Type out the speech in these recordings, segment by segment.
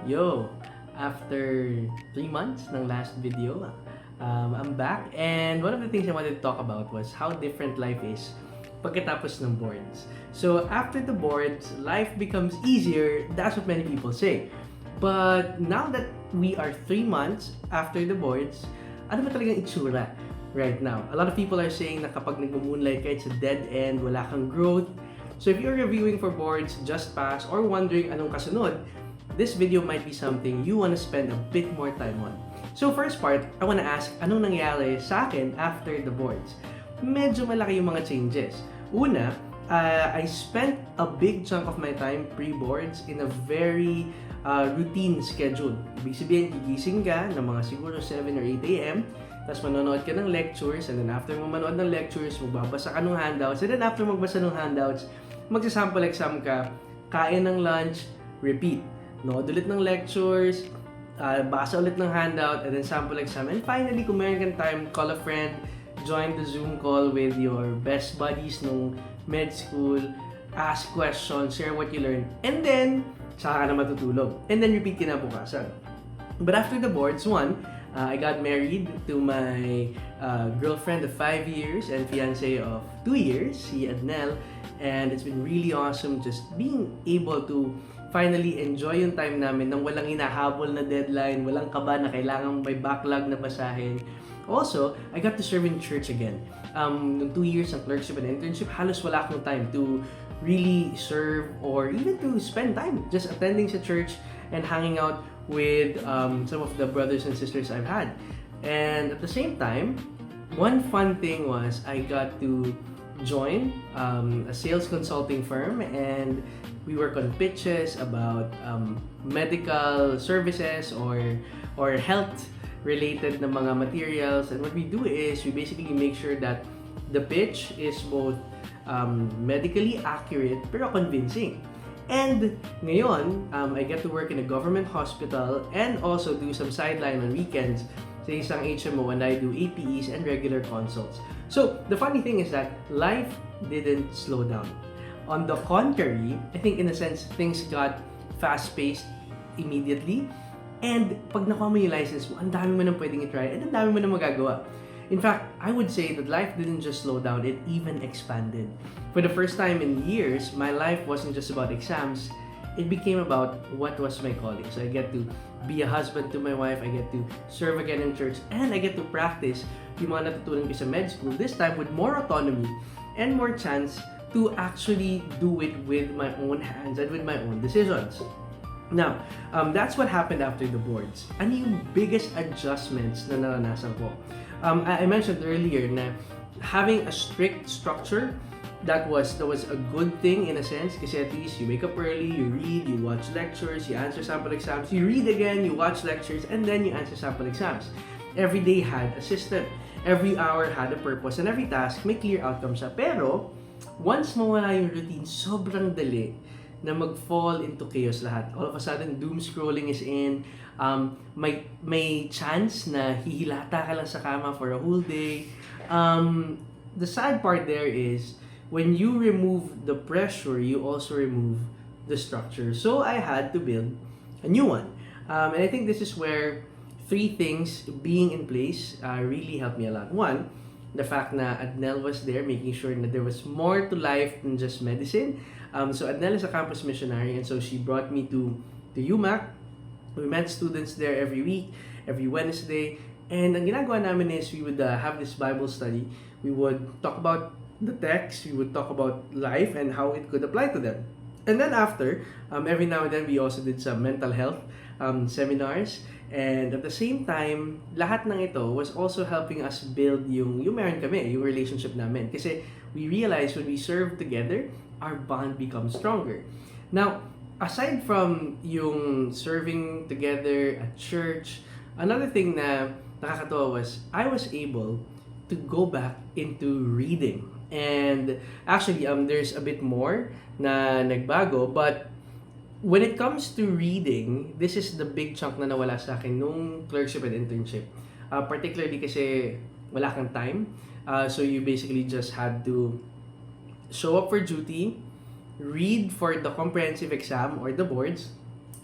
Yo, after 3 months ng last video, I'm back, and one of the things I wanted to talk about was how different life is pagkatapos ng boards. So after the boards, life becomes easier. That's what many people say. But now that we are 3 months after the boards, ano ba talagang itsura right now? A lot of people are saying na kapag nagmo-moonlight ka, it's a dead end, wala kang growth. So if you're reviewing for boards, just pass, or wondering anong kasunod, this video might be something you want to spend a bit more time on. So first part, I want to ask, anong nangyari sa akin after the boards? Medyo malaki yung mga changes. Una, I spent a big chunk of my time pre-boards in a very routine schedule. Ibig sabihin, gigising ka ng mga siguro 7 or 8 a.m., tapos manonood ka ng lectures, and then after mo manood ng lectures, magbabasa ka ng handouts, and then after magbasa ng handouts, magsasample exam ka, kain ng lunch, repeat. Nood ulit ng lectures, basa ulit ng handout, and then sample exam. And finally, kung meron kang time, call a friend, join the Zoom call with your best buddies nung med school, ask questions, share what you learned, and then, saka ka na matutulog. And then, repeat kinabukasan. But after the boards, I got married to my girlfriend of 5 years and fiance of 2 years, si Adnel. And it's been really awesome just being able to finally enjoy yung time namin nang walang hinahabol na deadline, walang kaba na kailangan may backlog na basahin. Also, I got to serve in church again. Nung 2 years ng clerkship and internship, halos wala akong time to really serve or even to spend time just attending sa church and hanging out with some of the brothers and sisters I've had. And at the same time, one fun thing was I got to join a sales consulting firm, and we work on pitches about medical services or health related na mga materials. And what we do is we basically make sure that the pitch is both medically accurate pero convincing. And ngayon, I get to work in a government hospital and also do some sideline on weekends sa isang HMO, and I do APEs and regular consults. So, the funny thing is that life didn't slow down. On the contrary, I think in a sense, things got fast-paced immediately. And pag nakuha mo yung license mo, ang dami mo nang pwedeng i-try and ang dami mo nang magagawa. In fact, I would say that life didn't just slow down, it even expanded. For the first time in years, my life wasn't just about exams, it became about what was my calling. So I get to be a husband to my wife, I get to serve again in church, and I get to practice yung mga natutunan ko sa med school, this time with more autonomy and more chance to actually do it with my own hands and with my own decisions. Now, that's what happened after the boards. Ano yung biggest adjustments na naranasan ko? I mentioned earlier na having a strict structure, that was a good thing in a sense, kasi at least you wake up early, you read, you watch lectures, you answer sample exams, you read again, you watch lectures, and then you answer sample exams. Every day had a system, every hour had a purpose, and every task may clear outcome siya. Pero, once mawala yung routine, sobrang dali na mag-fall into chaos lahat. All of a sudden, doom scrolling is in. May chance na hihilata ka lang sa kama for a whole day. The sad part there is, when you remove the pressure, you also remove the structure. So I had to build a new one. And I think this is where 3 things being in place really helped me a lot. One, the fact na Adnel was there, making sure that there was more to life than just medicine. So Adnel is a campus missionary, and so she brought me to UMAC. We met students there every week, every Wednesday. And ang ginagawa namin is we would have this Bible study. We would talk about the text, we would talk about life and how it could apply to them. And then after, every now and then we also did some mental health seminars. And at the same time, lahat ng ito was also helping us build yung meron kami, yung relationship namin. Kasi we realized when we serve together, our bond becomes stronger. Now, aside from yung serving together at church, another thing na nakakatawa was I was able to go back into reading. And actually, there's a bit more na nagbago, but when it comes to reading, this is the big chunk na nawala sa akin nung clerkship and internship. Particularly kasi wala kang time. So you basically just had to show up for duty, read for the comprehensive exam or the boards,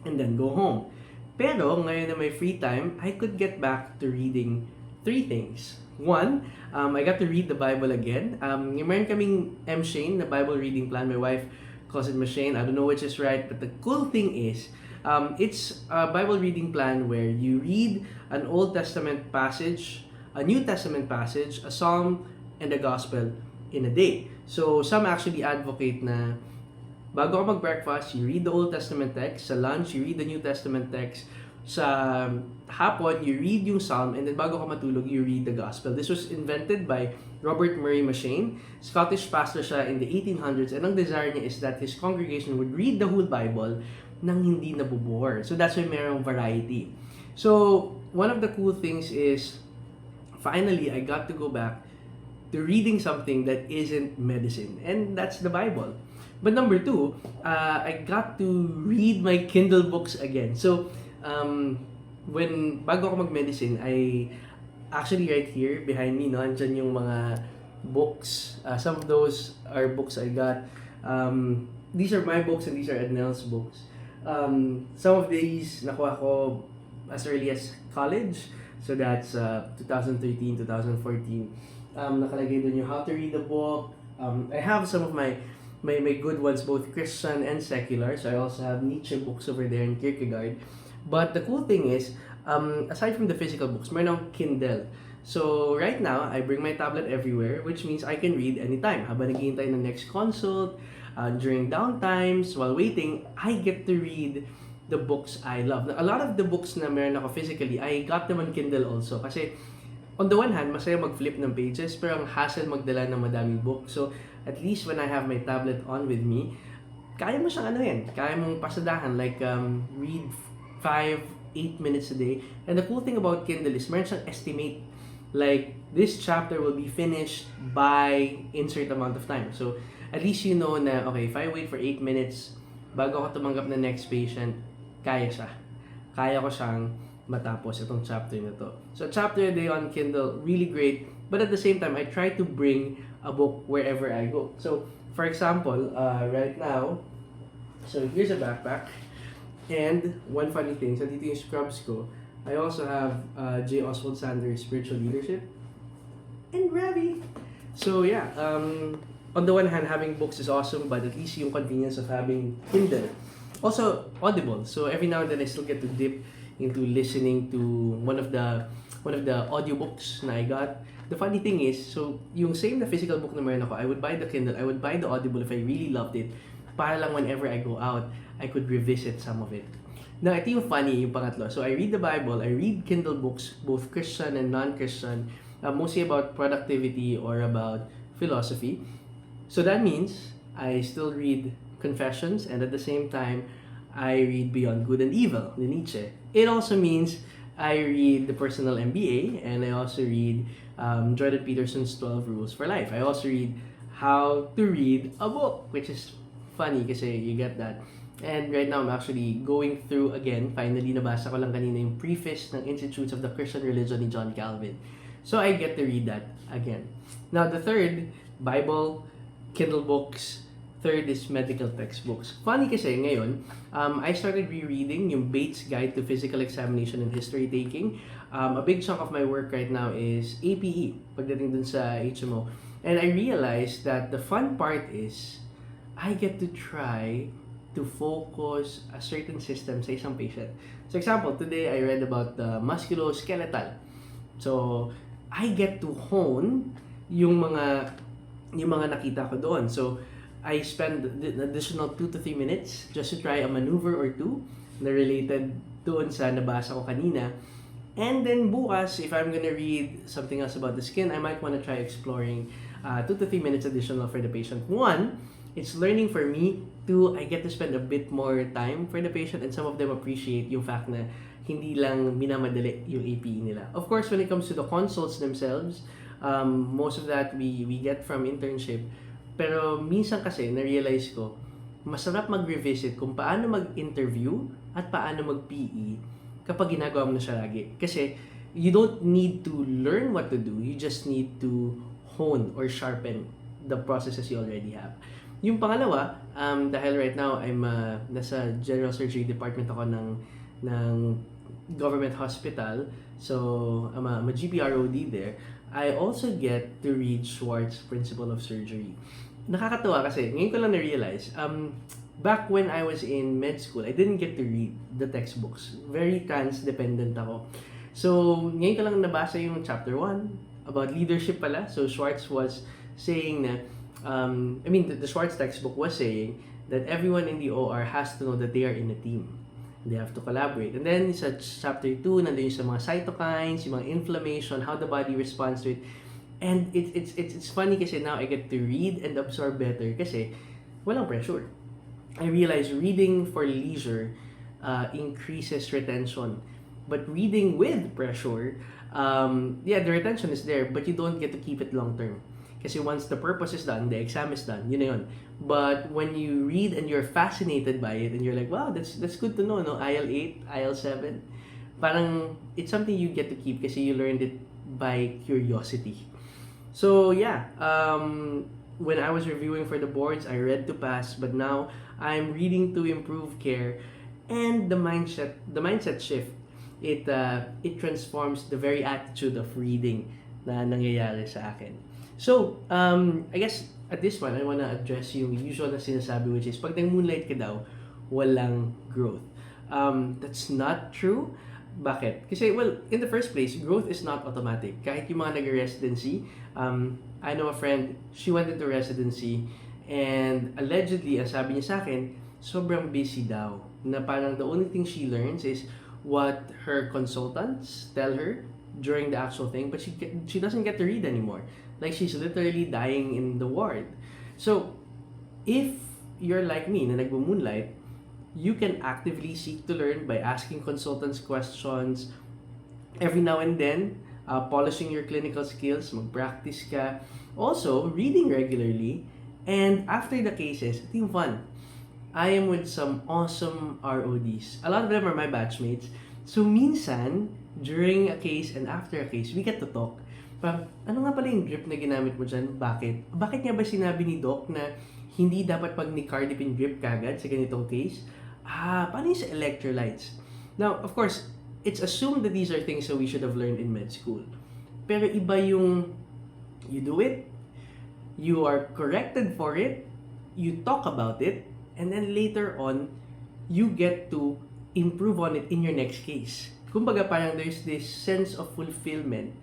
and then go home. Pero ngayon na may free time, I could get back to reading three things. One, I got to read the Bible again. Meron kaming M. Shane na Bible reading plan. My wife calls it Machine. I don't know which is right, but the cool thing is, it's a Bible reading plan where you read an Old Testament passage, a New Testament passage, a Psalm, and a Gospel in a day. So, some actually advocate na bago ka mag-breakfast, you read the Old Testament text. Sa lunch, you read the New Testament text. Sa hapon, you read yung Psalm, and then bago ka matulog, you read the Gospel. This was invented by Robert Murray M'Cheyne. Scottish pastor siya in the 1800s, and ang desire niya is that his congregation would read the whole Bible nang hindi nabubore. So that's why mayroong variety. So, one of the cool things is, finally, I got to go back to reading something that isn't medicine, and that's the Bible. But number two, I got to read my Kindle books again. So, bago ako mag-medicine, I actually right here behind me, no, andyan yung mga books. Some of those are books I got. These are my books and these are Ednel's books. Some of these nakuha ko as early as college. So that's 2013, 2014. Nakalagay doon yung how to read the book. I have some of my good ones, both Christian and secular. So I also have Nietzsche books over there and Kierkegaard. But the cool thing is, aside from the physical books, meron akong Kindle. So right now, I bring my tablet everywhere, which means I can read anytime. Habang naghihintay ng next consult, during downtimes, while waiting, I get to read the books I love. A lot of the books na meron ako physically, I got them on Kindle also. Kasi on the one hand, masaya mag-flip ng pages, pero ang hassle magdala ng madaming book. So, at least when I have my tablet on with me, kaya mo siyang kaya mong pasadahan, like read 5-8 minutes a day. And the cool thing about Kindle is meron siyang estimate. Like, this chapter will be finished by insert amount of time. So, at least you know na, okay, if I wait for 8 minutes, bago ako tumanggap ng next patient, kaya siya. Kaya ko siyang matapos itong chapter na to. So, chapter a day on Kindle, really great. But at the same time, I try to bring a book wherever I go. So, for example, right now, so here's a backpack. And one funny thing, so dito yung scrubs ko, I also have J. Oswald Sanders' Spiritual Leadership and Ravi. So yeah, on the one hand, having books is awesome, but at least yung convenience of having Kindle. Also, Audible. So every now and then, I still get to dip into listening to one of the audiobooks na I got. The funny thing is, so yung same na physical book na meron ako, I would buy the Kindle, I would buy the Audible if I really loved it, para lang whenever I go out, I could revisit some of it. Now, ito yung funny, yung pangatlo. So, I read the Bible, I read Kindle books, both Christian and non-Christian, mostly about productivity or about philosophy. So, that means I still read Confessions, and at the same time, I read Beyond Good and Evil, ni Nietzsche. It also means I read the Personal MBA, and I also read Jordan Peterson's 12 Rules for Life. I also read How to Read a Book, which is funny kasi you get that. And right now, I'm actually going through again, finally nabasa ko lang kanina yung preface ng Institutes of the Christian Religion ni John Calvin. So I get to read that again. Now, the third, Bible, Kindle books. Third is medical textbooks. Funny kasi ngayon, I started rereading yung Bates Guide to Physical Examination and History Taking. A big chunk of my work right now is APE, pagdating dun sa HMO. And I realized that the fun part is, I get to try to focus a certain system sa isang patient. So example, today I read about the musculoskeletal. So, I get to hone yung mga nakita ko doon. So, I spend an additional 2 to 3 minutes just to try a maneuver or two na related doon sa nabasa ko kanina. And then bukas, if I'm gonna read something else about the skin, I might want to try exploring 2 to 3 minutes additional for the patient. One, it's learning for me. Two, I get to spend a bit more time for the patient, and some of them appreciate yung fact na hindi lang minamadali yung APE nila. Of course, when it comes to the consults themselves, most of that we get from internship. Pero minsan kasi, na-realize ko, masarap mag-revisit kung paano mag-interview at paano mag-PE kapag ginagawa mo na siya lagi. Kasi, you don't need to learn what to do, you just need to hone or sharpen the processes you already have. Yung pangalawa, dahil right now, I'm nasa general surgery department ako ng government hospital, so I'm a GPROD there, I also get to read Schwartz Principle of Surgery. Nakakatuwa kasi, ngayon ko lang na-realize, back when I was in med school, I didn't get to read the textbooks. Very trans-dependent ako. So, ngayon ko lang nabasa yung chapter 1 about leadership pala. So, Schwartz was saying na, the Schwartz textbook was saying that everyone in the OR has to know that they are in a team. They have to collaborate. And then sa chapter 2, nandun yung sa mga cytokines, yung mga inflammation, how the body responds to it. And it's funny kasi now I get to read and absorb better kasi walang pressure. I realize reading for leisure increases retention. But reading with pressure, the retention is there, but you don't get to keep it long term. Kasi once the purpose is done, the exam is done, yun na yun. But when you read and you're fascinated by it, and you're like, wow, that's good to know, no? IL-8, IL-7, parang it's something you get to keep kasi you learned it by curiosity. So yeah, when I was reviewing for the boards, I read to pass, but now I'm reading to improve care, and the mindset shift, it transforms the very attitude of reading na nangyayari sa akin. So, I guess at this point, I wanna address yung usual na sinasabi, which is pag nag-moonlight ka daw, walang growth. That's not true. Bakit? Kasi, well, in the first place, growth is not automatic. Kahit yung mga nag-residency, I know a friend, she went into residency, and allegedly, ang sabi niya sa akin, sobrang busy daw. Na parang the only thing she learns is what her consultants tell her during the actual thing, but she doesn't get to read anymore. Like, she's literally dying in the ward. So, if you're like me, na nagmo-moonlight, you can actively seek to learn by asking consultants questions every now and then, polishing your clinical skills, mag-practice ka. Also, reading regularly, and after the cases, ito yung fun. I am with some awesome RODs. A lot of them are my batchmates. So, minsan, during a case and after a case, we get to talk. Parang, ano nga pala yung drip na ginamit mo dyan? Bakit? Bakit nga ba sinabi ni Doc na hindi dapat pag nicardipine drip kagad sa ganitong case? Paano yung sa electrolytes? Now, of course, it's assumed that these are things that we should have learned in med school. Pero iba yung you do it, you are corrected for it, you talk about it, and then later on, you get to improve on it in your next case. Kumbaga parang there's this sense of fulfillment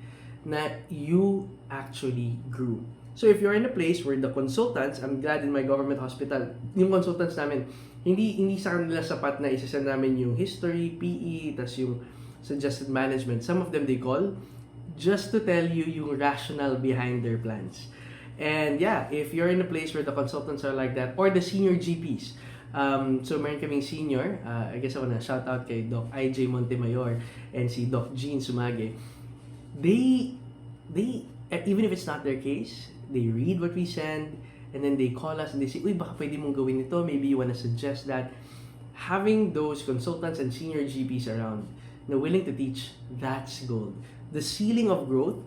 na you actually grew. So if you're in a place where the consultants, I'm glad in my government hospital, yung consultants namin, hindi sa kanila sapat na isasend namin yung history, PE, tas yung suggested management. Some of them they call just to tell you yung rationale behind their plans. And yeah, if you're in a place where the consultants are like that, or the senior GPs, so meron kaming senior, I guess I wanna shout out kay Doc IJ Montemayor and si Doc Jean Sumage. They even if it's not their case, they read what we send, and then they call us and they say, uy, baka pwede mong gawin ito, maybe you wanna suggest that. Having those consultants and senior GPs around na willing to teach, that's gold. The ceiling of growth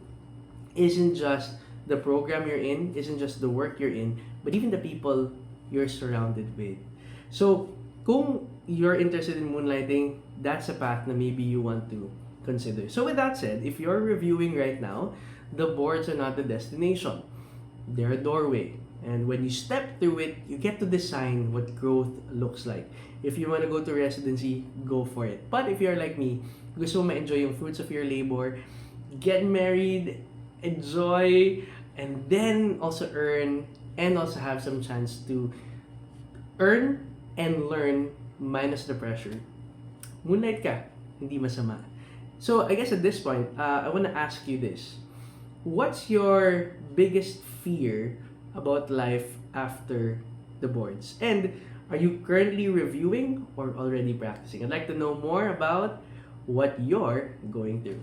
isn't just the program you're in, isn't just the work you're in, but even the people you're surrounded with. So, kung you're interested in moonlighting, that's a path na maybe you want to consider. So with that said, if you're reviewing right now, the boards are not the destination. They're a doorway. And when you step through it, you get to design what growth looks like. If you want to go to residency, go for it. But if you're like me, gusto mo ma-enjoy yung fruits of your labor, get married, enjoy, and then also earn, and also have some chance to earn and learn minus the pressure. Moonlight ka, hindi masama. So I guess at this point, I want to ask you this. What's your biggest fear about life after the boards? And are you currently reviewing or already practicing? I'd like to know more about what you're going through.